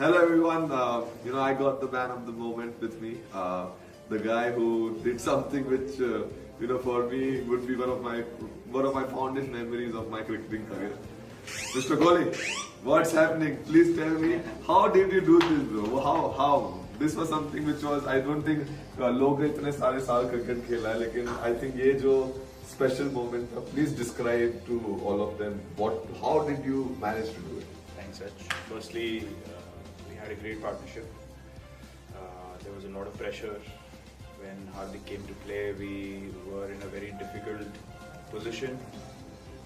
Hello everyone. I got the man of the moment with me. The guy who did something which, for me would be one of my fondest memories of my cricketing career. Mr. Kohli, what's happening? Please tell me, how did you do this, bro? How? This was something which was, I don't think लोग इतने सारे साल cricket खेला है, लेकिन I think ये जो special moment था, please describe to all of them how did you manage to do it? Thanks, Sach. Firstly, we had a great partnership. There was a lot of pressure when Hardik came to play. We were in a very difficult position.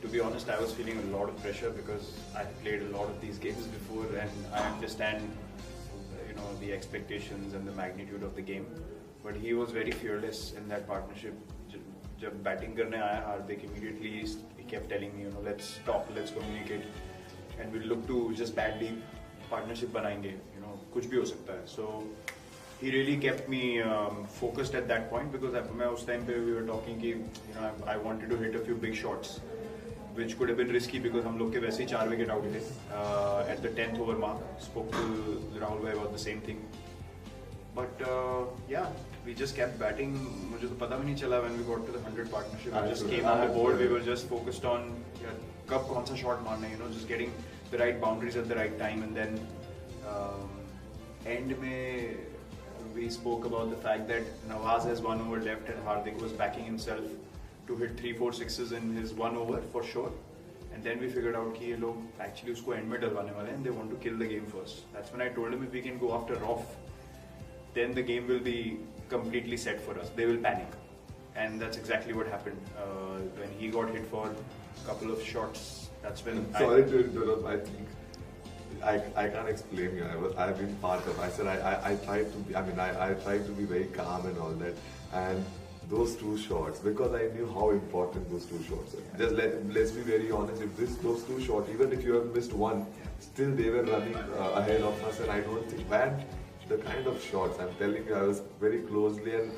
To be honest, I was feeling a lot of pressure because I played a lot of these games before, and I understand, the expectations and the magnitude of the game. But he was very fearless in that partnership. जब batting करने आया हार्दिक, immediately he kept telling me, let's talk, let's communicate, and we look to just bat deep, partnership बनाएंगे, कुछ भी हो सकता है. So he really kept me focused at that point because मैं उस time पे we were talking कि I wanted to hit a few big shots, which could have been risky because हम लोग के वैसे ही 4 wicket out थे. At the 10th over mark, spoke to Rahul bhai about the same thing. But we just kept batting. मुझे तो पता भी नहीं चला when we got to the 100 partnership. We just came on the board. We were just focused on कब कौन सा shot मारना है, just getting the right boundaries at the right time. And then end में we spoke about the fact that Nawaz has 1 over left and Hardik was backing himself to hit 3-4 sixes in his 1 over for sure. And then we figured out कि ये लोग actually उसको end में डलवाने वाले हैं and they want to kill the game first. That's when I told him if we can go after off, then the game will be completely set for us. They will panic. And that's exactly what happened. When he got hit for a couple of shots, that's when Sorry to interrupt, I think I can't explain you. I've been part of. I said I tried to be. I tried to be very calm and all that. And those 2 shots, because I knew how important those 2 shots are. Just let's be very honest. If those 2 shots, even if you have missed one, still they were running ahead of us. And I don't think the kind of shots, I'm telling you, I was very closely, and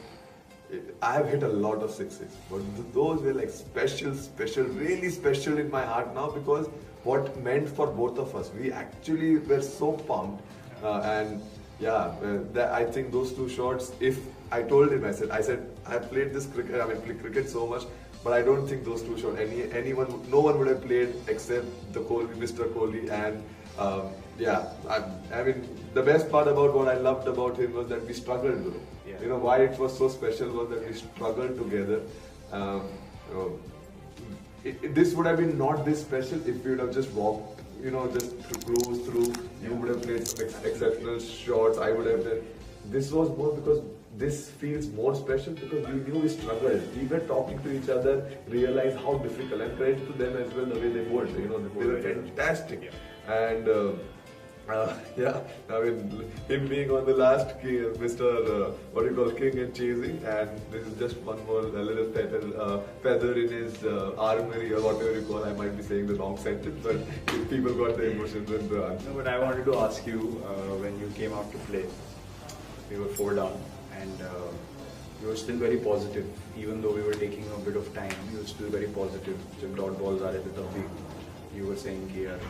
I have hit a lot of sixes, but those were like special, really special in my heart now, because what meant for both of us. We actually were so pumped, and I think those 2 shots, if I told him, I said, I played this cricket, cricket so much, but I don't think those 2 shots, no one would have played except Mr. Kohli, and the best part about what I loved about him was that we struggled, bro. Yeah. Why it was so special was that we struggled together. This would have been not this special if we would have just walked, just to cruise through. You would have played some exceptional shots. I would have done. This was more because this feels more special because we knew we struggled. We were talking to each other, realized how difficult, and credit to them as well the way they bowled. They were fantastic. Yeah. And him being on the last Mr. King and chasing, and this is just one more little feather in his armory or whatever you call. I might be saying the wrong sentence, but people got the emotions and the answer. No, but I wanted to ask you, when you came out to play, we were 4 down, and you were still very positive, even though we were taking a bit of time. You were still very positive. जब dot balls आ रहे थे तब भी you were saying कि यार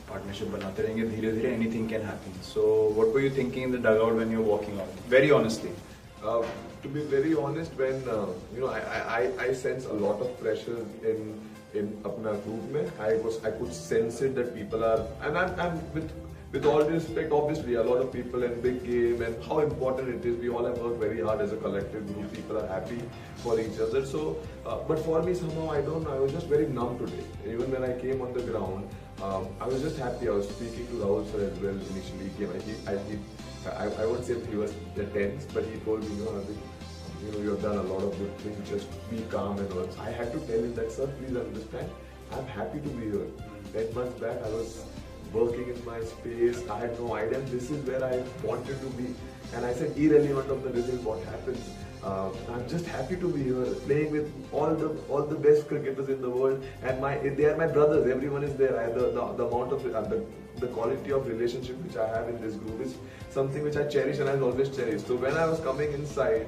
partnership बनाते रहेंगे धीरे-धीरे, anything can happen. So what were you thinking in the dugout when you were walking out? Very honestly. To be very honest, when I sense a lot of pressure in अपना group में, I could sense it that people are, and I'm with all due respect, obviously a lot of people in big game and how important it is. We all have worked very hard as a collective group. People are happy for each other. So, but for me somehow, I don't know, I was just very numb today. Even when I came on the ground, I was just happy. I was speaking to Rahul sir as well initially. I won't say he was tense, but he told me, you have done a lot of good things. Just be calm and all. I had to tell him that, sir, please understand, I'm happy to be here. 10 months back, I was working in my space. I had no idea. This is where I wanted to be. And I said, irrelevant of the result, what happens. I'm just happy to be here, playing with all the best cricketers in the world, and they are my brothers. Everyone is there. The amount of the quality of relationship which I have in this group is something which I cherish and I've always cherished. So when I was coming inside,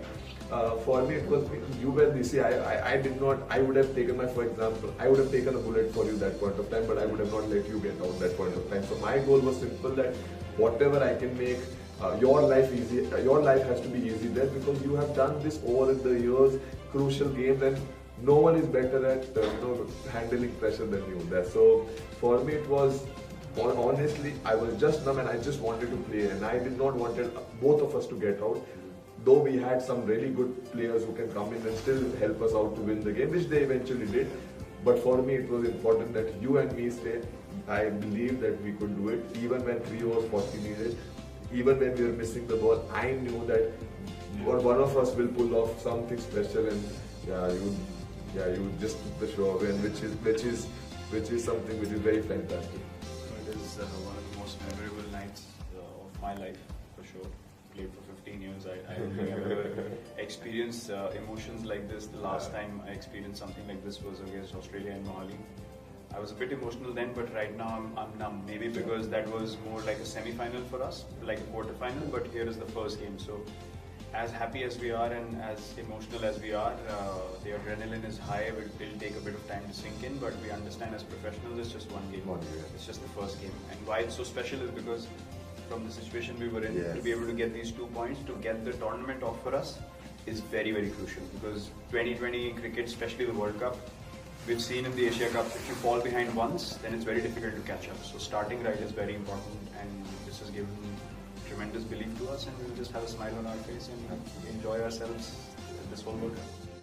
for me it was, you were busy. I did not. I would have taken for example, I would have taken a bullet for you that point of time, but I would have not let you get out that point of time. So my goal was simple, that whatever I can make your life easy. Your life has to be easy there because you have done this over the years, crucial games, and no one is better at handling pressure than you there. So for me, it was honestly, I was just numb and I just wanted to play, and I did not wanted both of us to get out. Though we had some really good players who can come in and still help us out to win the game, which they eventually did. But for me, it was important that you and me stay. I believe that we could do it, even when 3 overs 40 needed, even when we were missing the ball. I knew that one of us will pull off something special, and you just took the show away, and which is something which is very fantastic. It is one of the most memorable nights of my life, for sure. Played for 15 years. I don't think I've ever experienced emotions like this. The last time I experienced something like this was against Australia in Mohali. I was a bit emotional then, but right now I'm numb. Maybe because that was more like a semi-final for us, like a quarter-final, but here is the first game. So as happy as we are and as emotional as we are, the adrenaline is high. It will take a bit of time to sink in, but we understand as professionals it's just one game. It's just the first game. And why it's so special is because from the situation we were in, to be able to get these 2 points, to get the tournament off for us is very, very crucial. Because 2020 cricket, especially the World Cup, we've seen in the Asia Cup, if you fall behind once, then it's very difficult to catch up. So starting right is very important, and this has given tremendous belief to us, and we'll just have a smile on our face and enjoy ourselves in this whole World Cup.